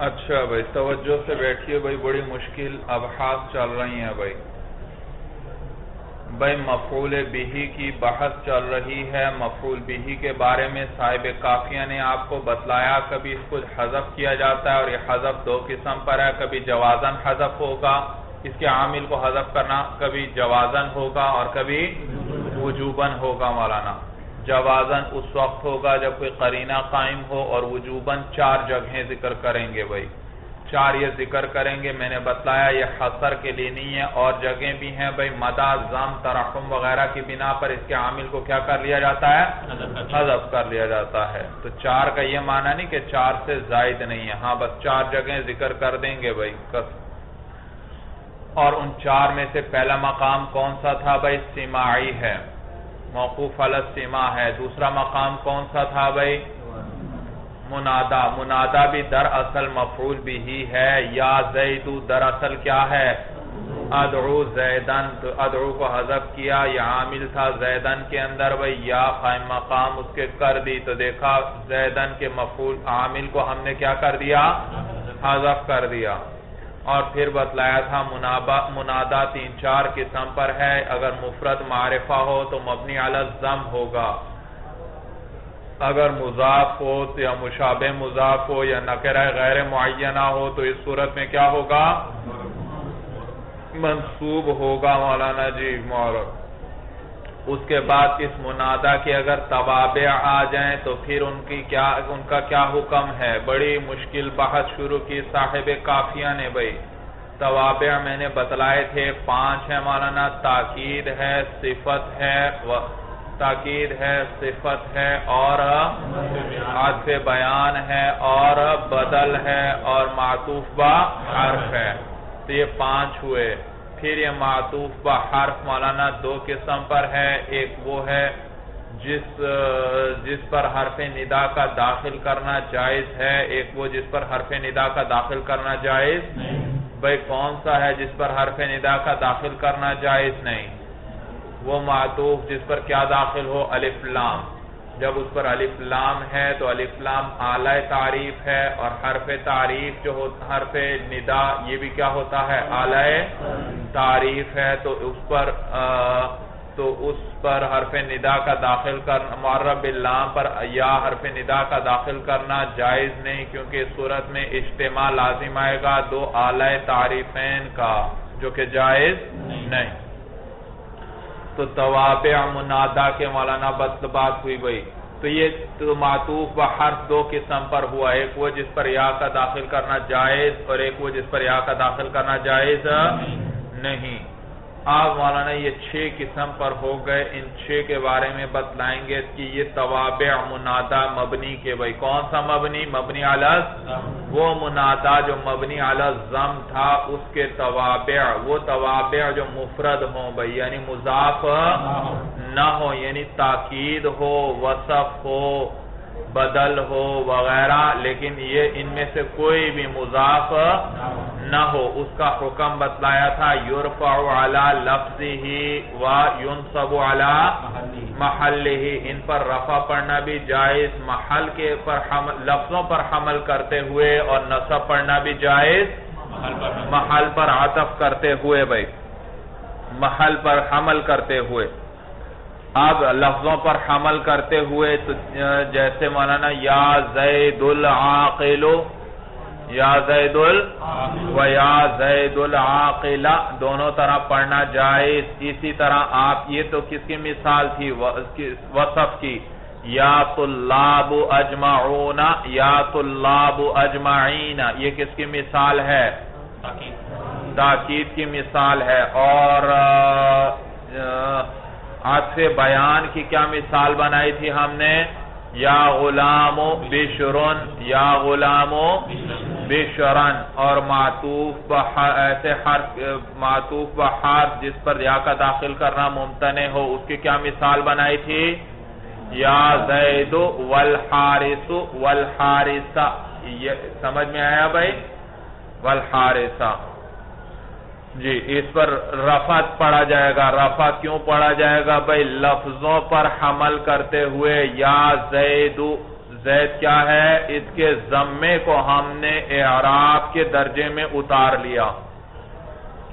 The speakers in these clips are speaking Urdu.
اچھا بھائی توجہ سے بیٹھیے بھائی، بڑی مشکل ابحاث چل رہی ہیں بھائی مفعول بہی کی بحث چل رہی ہے۔ مفعول بہی کے بارے میں صاحب کافیہ نے آپ کو بتلایا، کبھی اس کو حذف کیا جاتا ہے اور یہ حذف دو قسم پر ہے، کبھی جوازن حذف ہوگا، اس کے عامل کو حذف کرنا کبھی جوازن ہوگا اور کبھی وجوباً ہوگا مولانا۔ جوازن اس وقت ہوگا جب کوئی قرینہ قائم ہو، اور وجوباً 4 جگہیں ذکر کریں گے بھائی، 4 یہ ذکر کریں گے۔ میں نے بتلایا یہ حصر کے لیے نہیں ہے، اور جگہیں بھی ہیں بھائی، مدہ، ضم، ترحم وغیرہ کی بنا پر اس کے عامل کو کیا کر لیا جاتا ہے؟ حذف کر لیا جاتا ہے۔ تو 4 کا یہ معنی نہیں کہ 4 سے زائد نہیں ہے، ہاں بس 4 جگہیں ذکر کر دیں گے بھائی۔ اور ان 4 میں سے پہلا مقام کون سا تھا بھائی؟ سماعی ہے، موقوف علی السماع ہے۔ دوسرا مقام کون سا تھا بھائی؟ منادا۔ منادا بھی دراصل مفعول بھی ہے۔ یا زیدو دراصل کیا ہے؟ ادعو زیدن، تو ادعو کو حذف کیا، یہ عامل تھا زیدن کے اندر بھائی، یا قائم مقام اس کے کر دی، تو دیکھا زیدن کے مفعول عامل کو ہم نے کیا کر دیا؟ حذف کر دیا۔ اور پھر بتلایا تھا منادا 3-4 قسم پر ہے۔ اگر مفرد معرفہ ہو تو مبنی علی الضم ہوگا، اگر مضاف ہو یا مشابہ مضاف ہو یا نکرہ غیر معینہ ہو تو اس صورت میں کیا ہوگا؟ منصوب ہوگا مولانا جی مورد۔ اس کے بعد اس منادا کے اگر توابع آ جائیں تو پھر ان کا کیا حکم ہے؟ بڑی مشکل بحث شروع کی صاحب کافیہ نے بھائی۔ توابع میں نے بتلائے تھے 5 ہیں مولانا، تاکید ہے، صفت ہے، تاکید ہے، صفت ہے، اور عطف بیان ہے، اور بدل ہے، اور معطوف با حرف ہے۔ تو یہ 5 ہوئے۔ پھر یہ معطوف با حرف مولانا 2 قسم پر ہے۔ ایک وہ ہے جس پر حرف ندا کا داخل کرنا جائز ہے، ایک وہ جس پر حرف ندا کا داخل کرنا جائز بھائی کون سا ہے جس پر حرف ندا کا داخل کرنا جائز نہیں؟ وہ معطوف جس پر کیا داخل ہو؟ الف لام۔ جب اس پر الف لام ہے تو الف لام اعلی تعریف ہے، اور حرف تعریف جو حرف ندا یہ بھی کیا ہوتا ہے؟ اعلی تعریف ہے۔ تو اس پر حرف ندا کا داخل کرنا، معرب باللام پر یا حرف ندا کا داخل کرنا جائز نہیں، کیونکہ اس صورت میں اجتماع لازم آئے گا 2 اعلی تعریفین کا، جو کہ جائز نہیں۔ تو توابع منادا کے مولانا بات ہوئی بھائی۔ تو یہ تو معطوف و حرف 2 قسم پر ہوا، ایک وہ جس پر یا کا داخل کرنا جائز، اور ایک وہ جس پر یا کا داخل کرنا جائز نہیں۔ اب مولانا یہ 6 قسم پر ہو گئے، ان 6 کے بارے میں بتلائیں گے کہ یہ توابع منادا مبنی کے بھائی کون سا مبنی؟ مبنی علی وہ منادا جو مبنی علی الضم تھا، اس کے توابع، وہ توابع جو مفرد ہوں بھائی، یعنی مضاف نہ ہو، یعنی تاکید ہو، وصف ہو، بدل ہو وغیرہ، لیکن یہ ان میں سے کوئی بھی مضاف نہ ہو، اس کا حکم بتلایا تھا یرفع علی لفظہ و ینصب علی محلہ۔ ان پر رفع پڑھنا بھی جائز محل کے پر لفظوں پر حمل کرتے ہوئے، اور نصب پڑھنا بھی جائز محل پر عطف کرتے ہوئے بھائی، محل پر حمل کرتے ہوئے۔ اب لفظوں پر حمل کرتے ہوئے تو جیسے مولانا یا زید العاقل، یا زید و یا زید العاقل دونوں طرح پڑھنا جائز۔ اسی طرح آپ یہ تو کس کی مثال تھی؟ وصف کی۔ یا طلاب اجمعون، یا طلاب اجمعین، یہ کس کی مثال ہے؟ تاکید کی مثال ہے۔ اور عطف بیان کی کیا مثال بنائی تھی ہم نے؟ یا غلام بشرن، یا غلام بشرن۔ اور معطوف ایسے حرف، معطوف بحرف جس پر یا کا داخل کرنا ممتنع ہو، اس کی کیا مثال بنائی تھی؟ یا زید والحارس والحارسہ، یہ سمجھ میں آیا بھائی؟ والحارسہ جی، اس پر رفعت پڑھا جائے گا۔ رفع کیوں پڑھا جائے گا بھائی؟ لفظوں پر حمل کرتے ہوئے، یا زید زید کیا ہے؟ اس کے ضمے کو ہم نے اعراب کے درجے میں اتار لیا.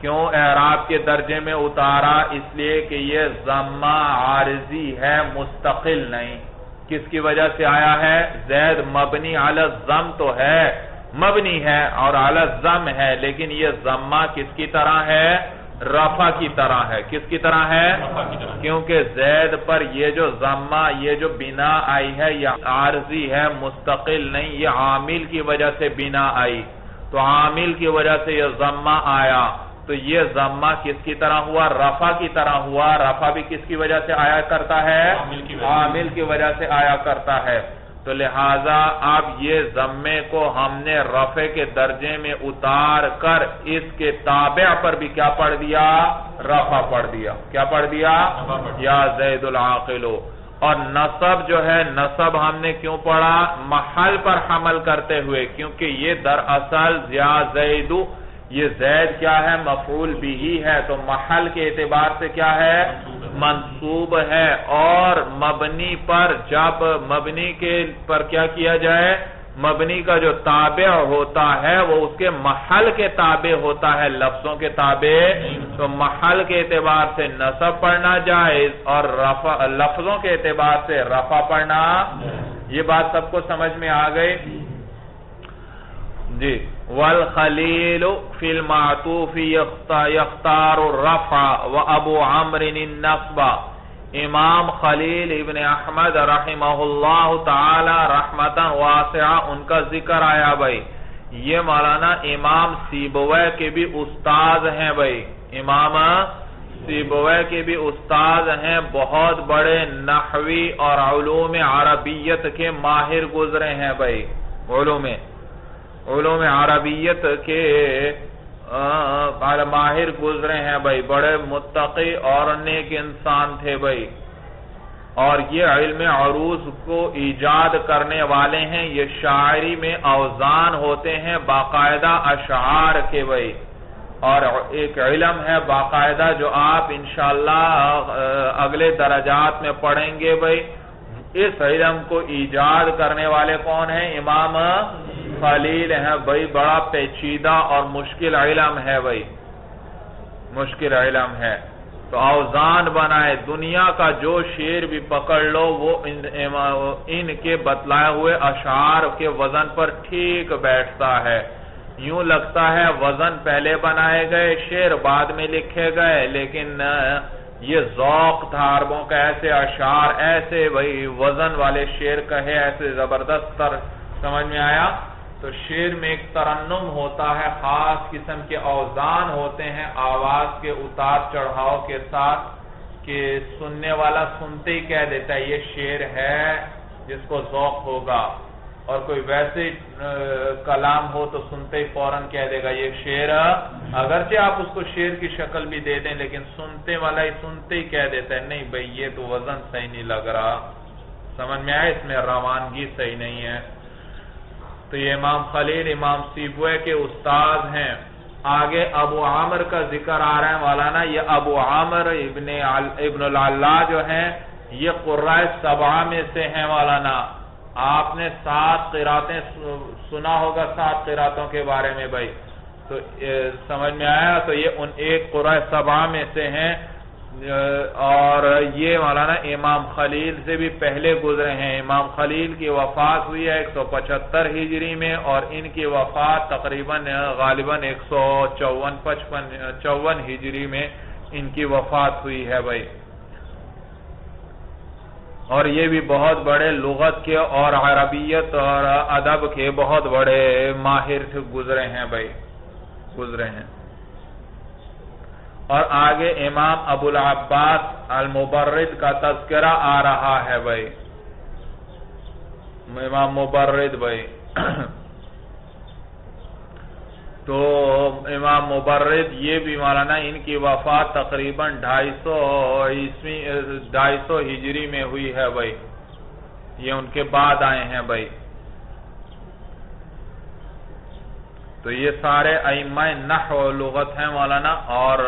کیوں اعراب کے درجے میں اتارا؟ اس لیے کہ یہ ضمہ عارضی ہے، مستقل نہیں. کس کی وجہ سے آیا ہے؟ زید مبنی علی الضم تو ہے، مبنی ہے اور علی الضم ہے، لیکن یہ ضمہ کس کی طرح ہے؟ رفع کی طرح ہے. کس کی طرح ہے؟ کیونکہ زید پر یہ جو ضمہ، یہ جو بنا آئی ہے، یہ عارضی ہے، مستقل نہیں، یہ عامل کی وجہ سے بنا آئی. تو عامل کی وجہ سے یہ ضمہ آیا، تو یہ ضمہ کس کی طرح ہوا؟ رفع کی طرح ہوا. رفع بھی کس کی وجہ سے آیا کرتا ہے؟ عامل کی وجہ سے آیا کرتا ہے. تو لہٰذا اب یہ ضمے کو ہم نے رفع کے درجے میں اتار کر اس کے تابع پر بھی کیا پڑھ دیا؟ رفع پڑھ دیا. کیا پڑھ دیا؟ یا زید العاقل. اور نصب جو ہے، نصب ہم نے کیوں پڑھا؟ محل پر حمل کرتے ہوئے، کیونکہ یہ دراصل یا زید، یہ زید کیا ہے؟ مفعول بھی ہے، تو محل کے اعتبار سے کیا ہے؟ منصوب ہے. اور مبنی پر جب مبنی کے پر کیا کیا جائے؟ مبنی کا جو تابع ہوتا ہے وہ اس کے محل کے تابع ہوتا ہے، لفظوں کے تابع. تو محل کے اعتبار سے نصب پڑھنا جائز اور لفظوں کے اعتبار سے رفع پڑھنا. یہ بات سب کو سمجھ میں آ گئی جی. والخلیل فی المعطوف یختار الرفع وابو عمرو النصب. امام خلیل ابن احمد رحمہ اللہ تعالی رحمتا واسعہ ان کا ذکر آیا بھائی. یہ مولانا امام سیبویہ کے بھی استاد ہیں بھائی. امام سیبویہ کے بھی استاد ہیں، بہت بڑے نحوی اور علوم عربیت کے ماہر گزرے ہیں بھائی. علوم عربیت کے ماہر گزرے ہیں بھائی. بڑے متقی اور نیک انسان تھے بھائی. اور یہ علم عروض کو ایجاد کرنے والے ہیں. یہ شاعری میں اوزان ہوتے ہیں باقاعدہ اشعار کے بھائی. اور ایک علم ہے باقاعدہ جو آپ انشاءاللہ اگلے درجات میں پڑھیں گے بھائی. اس علم کو ایجاد کرنے والے کون ہیں؟ امام خلیل ہیں بھائی. بڑا پیچیدہ اور مشکل علم ہے بھائی، مشکل علم ہے. تو اوزان بنائے، دنیا کا جو شعر بھی پکڑ لو وہ ان کے بتلائے ہوئے اشعار کے وزن پر ٹھیک بیٹھتا ہے. یوں لگتا ہے وزن پہلے بنائے گئے، شعر بعد میں لکھے گئے، لیکن یہ ذوق تھا عربوں کا. ایسے اشعار، ایسے بھائی وزن والے شعر کہے، ایسے زبردست سمجھ میں آیا. تو شعر میں ایک ترنم ہوتا ہے، خاص قسم کے اوزان ہوتے ہیں آواز کے اتار چڑھاؤ کے ساتھ، کہ سننے والا سنتے ہی کہہ دیتا ہے یہ شعر ہے، جس کو ذوق ہوگا. اور کوئی ویسے کلام ہو تو سنتے ہی فوراً کہہ دے گا یہ شعر. اگرچہ آپ اس کو شعر کی شکل بھی دے دیں، لیکن سنتے والا ہی سنتے ہی کہہ دیتا ہے نہیں بھئی یہ تو وزن صحیح نہیں لگ رہا. سمجھ میں آئے؟ اس میں روانگی صحیح نہیں ہے. تو یہ امام خلیل امام سیبویہ کے استاد ہیں. آگے ابو عامر کا ذکر آ رہا ہے مولانا. یہ ابو عامر ابن العلا جو ہیں، یہ قراء سبعہ میں سے ہیں مولانا. آپ نے 7 قراتیں سنا ہوگا، 7 قراتوں کے بارے میں بھائی. تو سمجھ میں آیا؟ تو یہ ان ایک قراء سبعہ میں سے ہیں. اور یہ مولانا امام خلیل سے بھی پہلے گزرے ہیں. امام خلیل کی وفات ہوئی ہے 175 ہجری میں، اور ان کی وفات تقریباً غالباً 154 ہجری میں ان کی وفات ہوئی ہے بھائی. اور یہ بھی بہت بڑے لغت کے اور عربیت اور ادب کے بہت بڑے ماہر گزرے ہیں بھائی، گزرے ہیں. اور آگے امام ابو العباس المبرد کا تذکرہ آ رہا ہے بھائی. امام مبرد بھائی تو امام مبرد یہ بھی مولانا ان کی وفات تقریباً 250 ہجری میں ہوئی ہے بھائی. یہ ان کے بعد آئے ہیں بھائی. تو یہ سارے ائمہ نحو و لغت ہیں مولانا، اور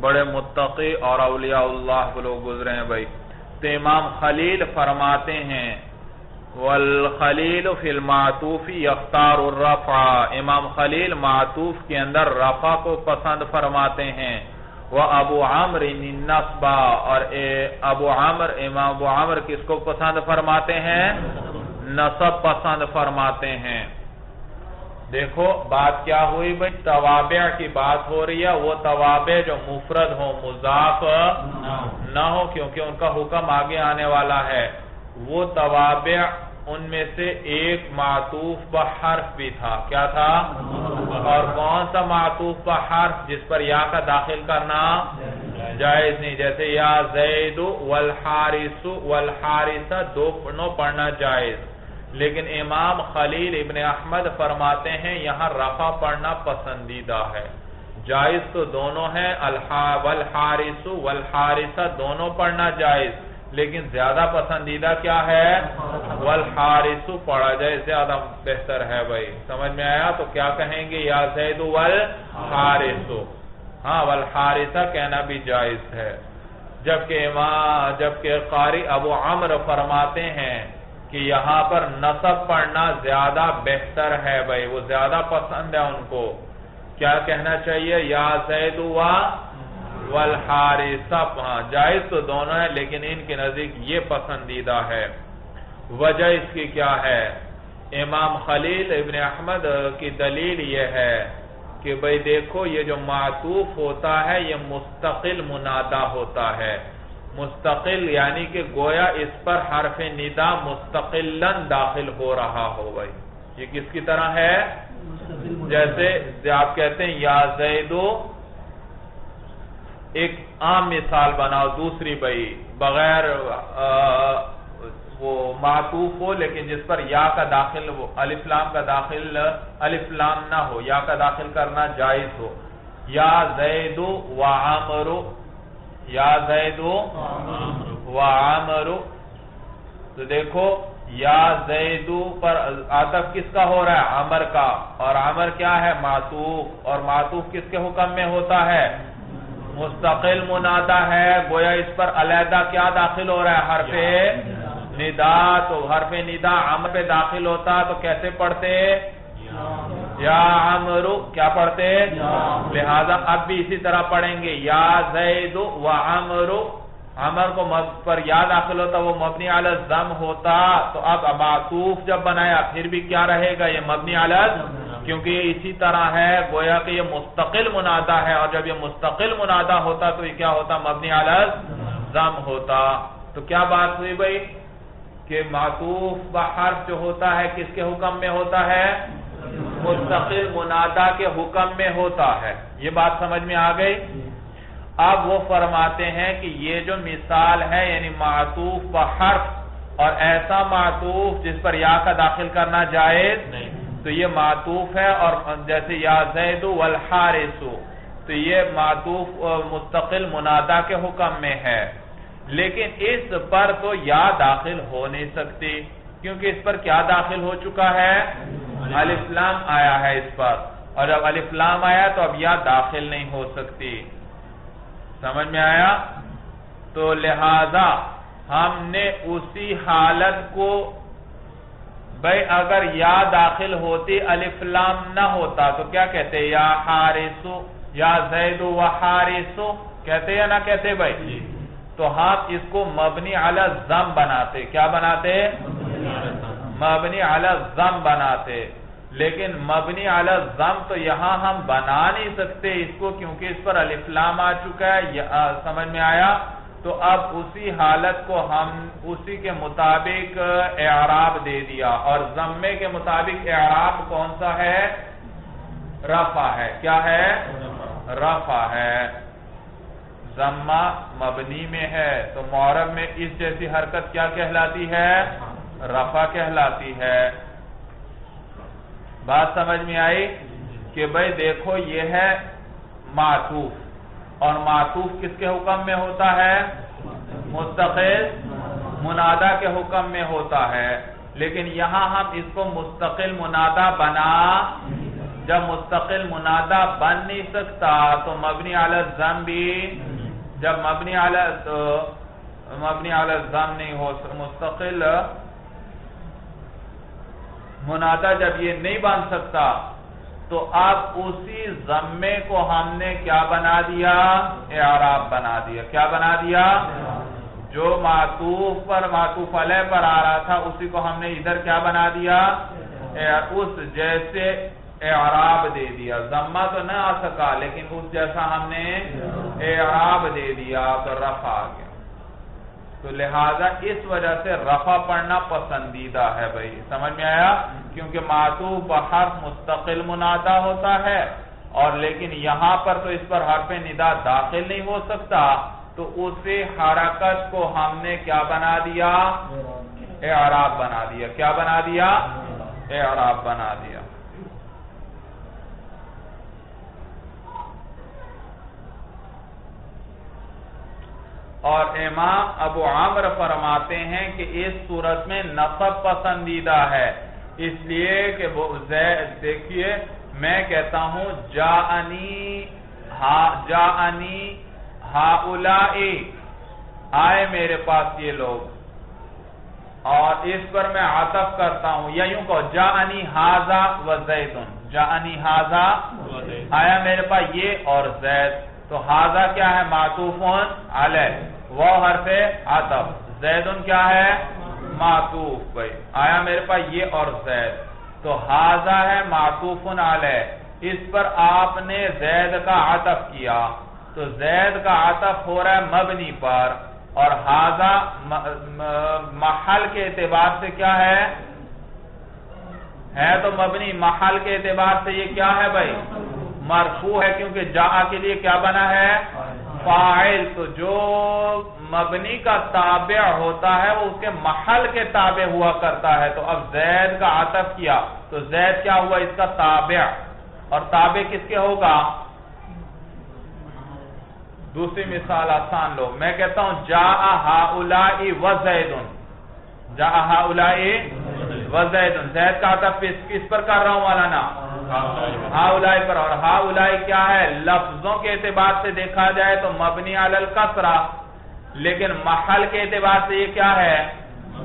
بڑے متقی اور اولیاء اللہ لوگ گزرے ہیں بھائی. تو امام خلیل فرماتے ہیں والخلیل فی المعطوف یختار الرفع، امام خلیل معطوف کے اندر رفع کو پسند فرماتے ہیں، وابو عمرو النصب، اور امام ابو عمرو کس کو پسند فرماتے ہیں؟ نصب پسند فرماتے ہیں۔ دیکھو بات کیا ہوئی بھئی، توابع کی بات ہو رہی ہے، وہ توابع جو مفرد ہو، مضاف نہ ہو، کیونکہ ان کا حکم آگے آنے والا ہے۔ وہ توابع ان میں سے ایک معطوف بحرف بھی تھا، کیا تھا؟ اور کون سا معطوف بحرف جس پر یا کا داخل کرنا جائز نہیں؟ جیسے یا زید والحارث والحارثہ دونوں پڑھنا جائز، لیکن امام خلیل ابن احمد فرماتے ہیں یہاں رفع پڑھنا پسندیدہ ہے۔ جائز تو دونوں ہیں، والحارث والحارثہ دونوں پڑھنا جائز، لیکن زیادہ پسندیدہ کیا ہے؟ والحارث پڑھا جائے، زیادہ بہتر ہے بھائی، سمجھ میں آیا؟ تو کیا کہیں گے؟ یا زید والحارث، ہاں والحارثہ کہنا بھی جائز ہے۔ جبکہ قاری ابو عمرو فرماتے ہیں کہ یہاں پر نصب پڑھنا زیادہ بہتر ہے بھائی، وہ زیادہ پسند ہے ان کو۔ کیا کہنا چاہیے؟ یا زید والحارثہ، جائز تو دونوں ہیں لیکن ان کے نزدیک یہ پسندیدہ ہے۔ وجہ اس کی کیا ہے؟ امام خلیل ابن احمد کی دلیل یہ ہے کہ بھئی دیکھو یہ جو معطوف ہوتا ہے یہ مستقل منادہ ہوتا ہے، مستقل یعنی کہ گویا اس پر حرف ندا مستقلاً داخل ہو رہا ہو بھئی۔ یہ کس کی طرح ہے؟ جیسے آپ کہتے ہیں یا زیدو، ایک عام مثال بناؤ دوسری بھئی، بغیر وہ معطوف ہو لیکن جس پر یا کا داخل ہو، الف لام کا داخل، الف لام نہ ہو، یا کا داخل کرنا جائز ہو۔ یا زید وعمر، یا زید وعمر، تو دیکھو یا زید پر عطف کس کا ہو رہا ہے؟ عمر کا، اور عمر کیا ہے؟ معطوف، اور معطوف کس کے حکم میں ہوتا ہے؟ مستقل منادہ ہے، گویا اس پر علیحدہ کیا داخل ہو رہا ہے؟ حرف ندا، تو حرف ندا عمر پہ داخل ہوتا تو کیسے پڑھتے؟ یا عمرو، کیا پڑھتے؟ لہذا اب بھی اسی طرح پڑھیں گے، یا زید و عمرو، عمر کو پر یا داخل ہوتا وہ مبنی علی الضم ہوتا، تو اب معطوف جب بنایا پھر بھی کیا رہے گا؟ یہ مبنی علی الضم، کیونکہ یہ اسی طرح ہے، گویا کہ یہ مستقل منادہ ہے، اور جب یہ مستقل منادہ ہوتا تو یہ کیا ہوتا؟ مبنی علی الضم ہوتا۔ تو کیا بات ہوئی بھئی کہ معطوف بحرف جو ہوتا ہے کس کے حکم میں ہوتا ہے؟ مستقل منادہ کے حکم میں ہوتا ہے۔ یہ بات سمجھ میں آ گئی؟ اب وہ فرماتے ہیں کہ یہ جو مثال ہے یعنی معطوف بحرف اور ایسا معطوف جس پر یا کا داخل کرنا جائز نہیں، تو یہ معطوف ہے، اور جیسے یا زید والحارث، تو یہ معطوف مستقل منادہ کے حکم میں ہے، لیکن اس پر تو یا داخل ہو نہیں سکتی، کیونکہ اس پر کیا داخل ہو چکا ہے؟ الف لام آیا ہے اس پر، اور جب الف لام آیا تو اب یا داخل نہیں ہو سکتی۔ سمجھ میں آیا؟ تو لہذا ہم نے اسی حالت کو بھئی اگر یا داخل ہوتی الف لام نہ ہوتا تو کیا کہتے؟ یا حارثو، یا زید و حارثو کہتے یا نہ کہتے بھائی؟ تو ہم اس کو مبنی علی الضم بناتے، کیا بناتے؟ مبنی علی الضم بناتے، لیکن مبنی علی الضم تو یہاں ہم بنا نہیں سکتے اس کو، کیونکہ اس پر الف لام آ چکا ہے۔ سمجھ میں آیا؟ تو اب اسی حالت کو ہم اسی کے مطابق اعراب دے دیا، اور ضمے کے مطابق اعراب کون سا ہے؟ رفع ہے۔ کیا ہے؟ رفع ہے۔ ضمہ مبنی میں ہے تو معرب میں اس جیسی حرکت کیا کہلاتی ہے؟ رفع کہلاتی ہے۔ بات سمجھ میں آئی کہ بھئی دیکھو یہ ہے معطوف، اور معطوف کس کے حکم میں ہوتا ہے؟ مستقل منادہ کے حکم میں ہوتا ہے، لیکن یہاں ہم اس کو مستقل منادہ بنا، جب مستقل منادہ بن نہیں سکتا تو مبنی علی الضم بھی، جب مبنی علی الضم نہیں ہو، مستقل منادا جب یہ نہیں بن سکتا تو اب اسی ضمے کو ہم نے کیا بنا دیا؟ اعراب بنا دیا. کیا بنا دیا؟ جو معطوف پر معطوف علیہ پر آ رہا تھا اسی کو ہم نے ادھر کیا بنا دیا؟ اس جیسے اعراب دے دیا. ضمہ تو نہ آ سکا لیکن اس جیسا ہم نے اعراب دے دیا تو رفع آ گیا. تو لہذا اس وجہ سے رفع پڑھنا پسندیدہ ہے بھائی. سمجھ میں آیا؟ کیونکہ معطوف بحرف مستقل منادا ہوتا ہے اور لیکن یہاں پر تو اس پر حرف ندا داخل نہیں ہو سکتا تو اسی حرکت کو ہم نے کیا بنا دیا؟ اعراب بنا دیا. کیا بنا دیا؟ اعراب بنا دیا. اور امام ابو عامر فرماتے ہیں کہ اس صورت میں نصب پسندیدہ ہے اس لیے کہ دیکھیے میں کہتا ہوں جاءنی ہؤلاء آئے میرے پاس یہ لوگ اور اس پر میں عطف کرتا ہوں یا یوں کہو جاءنی ھذا و زید. جاءنی ھذا آیا میرے پاس یہ اور زید. تو ھذا کیا ہے؟ معطوف علیہ وہ حرف عطف. زیدن کیا ہے؟ معطوف. بھائی آیا میرے پاس یہ اور زید تو ھذا ہے معطوف علیہ. اس پر آپ نے زید کا عطف کیا تو زید کا عطف ہو رہا ہے مبنی پر اور ھذا محل کے اعتبار سے کیا ہے تو مبنی. محل کے اعتبار سے یہ کیا ہے بھائی؟ مرفوع ہے کیونکہ جاء کے لیے کیا بنا ہے؟ فاعل. تو جو مبنی کا تابع ہوتا ہے وہ اس کے محل کے تابع ہوا کرتا ہے. تو اب زید کا عطف کیا تو زید کیا ہوا؟ اس کا تابع. اور تابع کس کے ہوگا؟ دوسری مثال آسان لو. میں کہتا ہوں جاء ہؤلاء و زید. جاء ہؤلاء و زید. زید کا عطف کس پر کر رہا ہوں مولانا؟ ہؤلاء پر. اور ہؤلاء کیا ہے؟ لفظوں کے اعتبار سے دیکھا جائے تو مبنی علی الکسرہ لیکن محل کے اعتبار سے یہ کیا ہے؟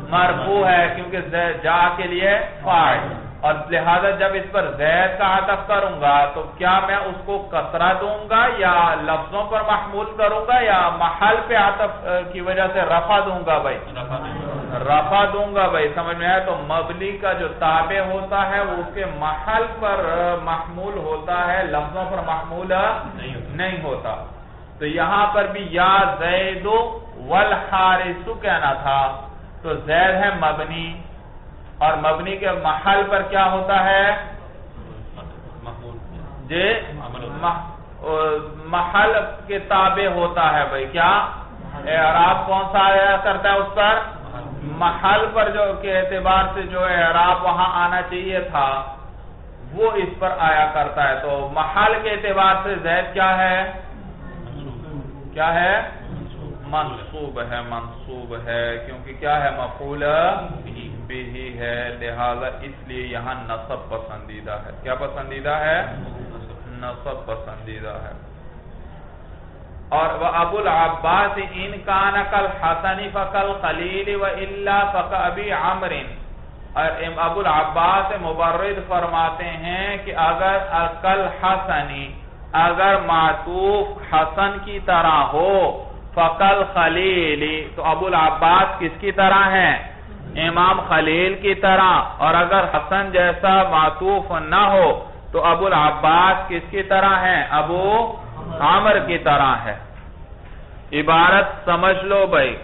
مرفوع ہے کیونکہ جا کے لیے فاعل. اور لہذا جب اس پر زید کا عطف کروں گا تو کیا میں اس کو کسرہ دوں گا یا لفظوں پر محمول کروں گا یا محل پہ عطف کی وجہ سے رفع دوں گا بھائی؟ رفع دوں گا بھائی. سمجھ میں آیا؟ تو مبنی کا جو تابع ہوتا ہے وہ اس کے محل پر محمول ہوتا ہے لفظوں پر محمول نہیں ہوتا. تو یہاں پر بھی یا زید والحارث کہنا تھا تو زید ہے مبنی اور مبنی کے محل پر کیا ہوتا ہے؟ جی محل کے تابع ہوتا ہے بھائی. کیا اعراب کون سا آیا کرتا ہے اس پر؟ محل پر جو کے اعتبار سے جو اعراب وہاں آنا چاہیے تھا وہ اس پر آیا کرتا ہے. تو محل کے اعتبار سے زید کیا ہے؟ کیا ہے؟ منصوب ہے. منصوب ہے کیونکہ کیا ہے؟ مفعول بھی ہے. لہذا اس لیے یہاں نصب پسندیدہ ہے. کیا پسندیدہ ہے؟ نصب پسندیدہ ہے. اور ابو العباس ان کان کالحسن فکالخلیل والا فکابی عمر. اور ابو العباس مبرد فرماتے ہیں کہ اگر کالحسن اگر معطوف حسن کی طرح ہو فکالخلیل تو ابو العباس کس کی طرح ہیں؟ امام خلیل کی طرح. اور اگر حسن جیسا معطوف نہ ہو تو ابو العباس کس کی طرح ہیں؟ ابو عامر کی طرح ہے. عبارت سمجھ لو بھائی.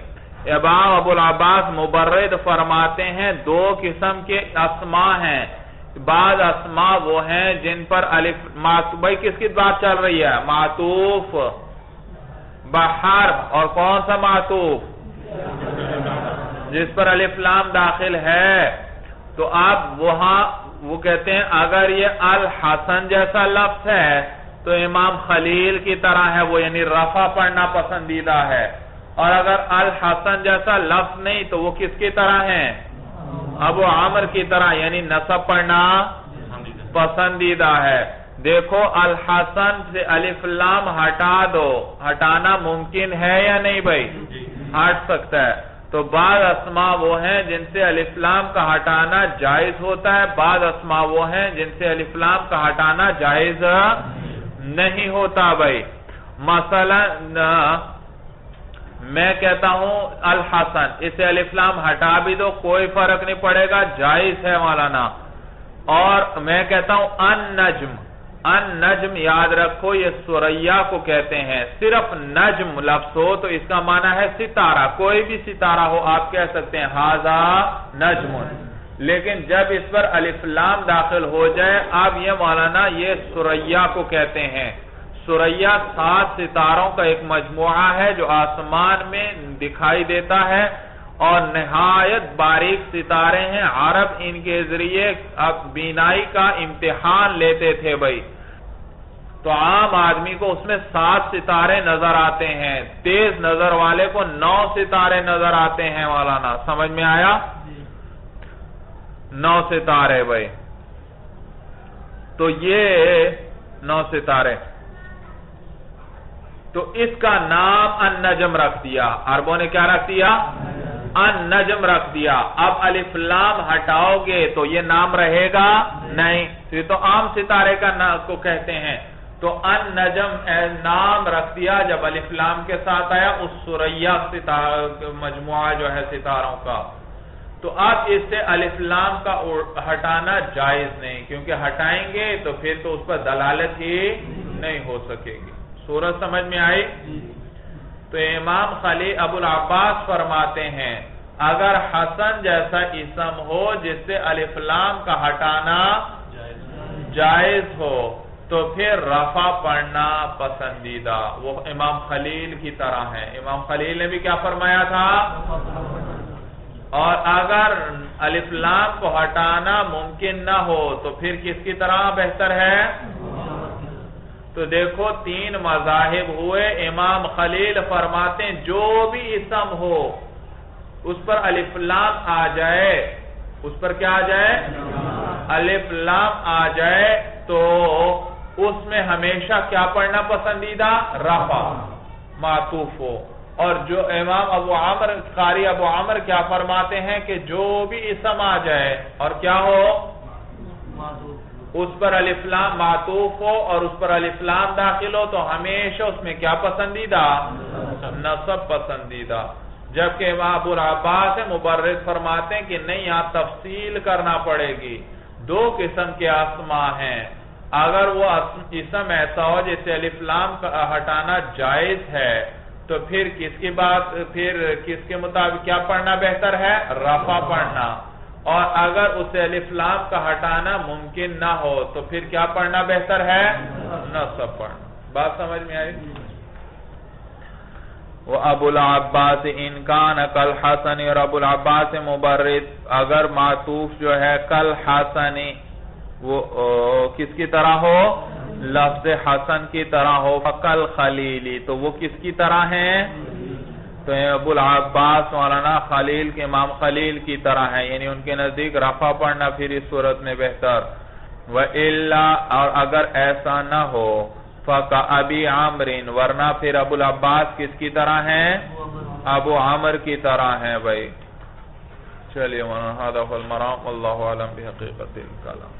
امام ابو العباس مبرد فرماتے ہیں دو قسم کے اسماء ہیں. بعض اسماء وہ ہیں جن پر الف بھائی کس کی بات چل رہی ہے؟ معطوف بحرف. اور کون سا معطوف؟ جس پر الف لام داخل ہے. تو آپ وہاں وہ کہتے ہیں اگر یہ الحسن جیسا لفظ ہے تو امام خلیل کی طرح ہے وہ یعنی رفع پڑھنا پسندیدہ ہے. اور اگر الحسن جیسا لفظ نہیں تو وہ کس کی طرح ہے؟ ابو عامر کی طرح یعنی نصب پڑھنا پسندیدہ ہے. دیکھو الحسن سے الف لام ہٹا دو. ہٹانا ممکن ہے یا نہیں بھائی؟ ہٹ سکتا ہے. تو بعض اسماء وہ ہیں جن سے الف لام کا ہٹانا جائز ہوتا ہے، بعض اسماء وہ ہیں جن سے الف لام کا ہٹانا جائز نہیں ہوتا بھائی۔ مثلا میں کہتا ہوں الحسن، اسے الف لام ہٹا بھی دو کوئی فرق نہیں پڑے گا، جائز ہے مولانا۔ اور میں کہتا ہوں النجم، النجم یاد رکھو یہ ثریا کو کہتے ہیں، صرف نجم لفظ ہو تو اس کا معنی ہے ستارہ، کوئی بھی ستارہ ہو آپ کہہ سکتے ہیں ھذا نجم، لیکن جب اس پر الف لام داخل ہو جائے اب یہ مولانا یہ ثریا کو کہتے ہیں۔ ثریا 7 ستاروں کا ایک مجموعہ ہے جو آسمان میں دکھائی دیتا ہے اور نہایت باریک ستارے ہیں، عرب ان کے ذریعے بینائی کا امتحان لیتے تھے بھائی، تو عام آدمی کو اس میں 7 ستارے نظر آتے ہیں، تیز نظر والے کو 9 ستارے نظر آتے ہیں مولانا، سمجھ میں آیا؟ 9 ستارے بھائی، تو یہ 9 ستارے، تو اس کا نام النجم رکھ دیا، عربوں نے کیا رکھ دیا؟ النجم رکھ دیا۔ اب الف لام ہٹاؤ گے تو یہ نام رہے گا نہیں، یہ تو عام ستارے کا نام کو کہتے ہیں، تو النجم نام رکھ دیا جب الف لام کے ساتھ آیا اس ثریا مجموعہ جو ہے ستاروں کا۔ تو اب اس سے الف لام کا ہٹانا جائز نہیں، کیونکہ ہٹائیں گے تو پھر تو اس پر دلالت ہی نہیں ہو سکے گی۔ سورج سمجھ میں آئی؟ تو امام خلیل ابو العباس فرماتے ہیں اگر حسن جیسا اسم ہو جس سے الف لام کا ہٹانا جائز ہو تو پھر رفع پڑھنا پسندیدہ، وہ امام خلیل کی طرح ہے۔ امام خلیل نے بھی کیا فرمایا تھا؟ اور اگر الف لام کو ہٹانا ممکن نہ ہو تو پھر کس کی طرح بہتر ہے؟ تو دیکھو 3 مذاہب ہوئے، امام خلیل فرماتے ہیں جو بھی اسم ہو اس پر الف لام آ جائے، اس پر کیا آ جائے؟ الف لام آ جائے تو اس میں ہمیشہ کیا پڑھنا پسندیدہ؟ رفع معطوف ہو۔ اور جو امام ابو عامر قاری ابو عامر کیا فرماتے ہیں کہ جو بھی اسم آ جائے اور کیا ہو؟ اس پر الف لام معطوف ہو اور اس پر الف لام داخل ہو تو ہمیشہ اس میں کیا پسندیدہ؟ نصب پسندیدہ۔ جبکہ امام ابو العباس مبرد فرماتے ہیں کہ نہیں، یہاں تفصیل کرنا پڑے گی، 2 قسم کے اسماء ہیں، اگر وہ اسم ایسا ہو جسے الف لام ہٹانا جائز ہے تو پھر کس کے مطابق کیا پڑھنا بہتر ہے؟ رفع پڑھنا، اور اگر اسے الف لام کا ہٹانا ممکن نہ ہو تو پھر کیا پڑھنا بہتر ہے؟ نصب پڑھنا۔ بات سمجھ میں آئی؟ وہ ابو العباس انکان کل حسنی، اور ابو العباس مبرد اگر معطوف جو ہے کل حسنی وہ کس کی طرح ہو؟ لفظ حسن کی طرح ہو، فکل خلیلی تو وہ کس کی طرح ہیں؟ تو ابو العباس مولانا خلیل کے امام خلیل کی طرح ہیں، یعنی ان کے نزدیک رفع پڑھنا پھر اس صورت میں بہتر۔ وَإِلَّا، اور اگر ایسا نہ ہو فَكَأَبِي عَمْرٍ، ورنہ پھر ابو العباس کس کی طرح ہیں؟ ابو عمر کی طرح ہیں بھائی۔ چلیے مولانا هذا هو المرام، واللہ اعلم بحقیقت الکلام۔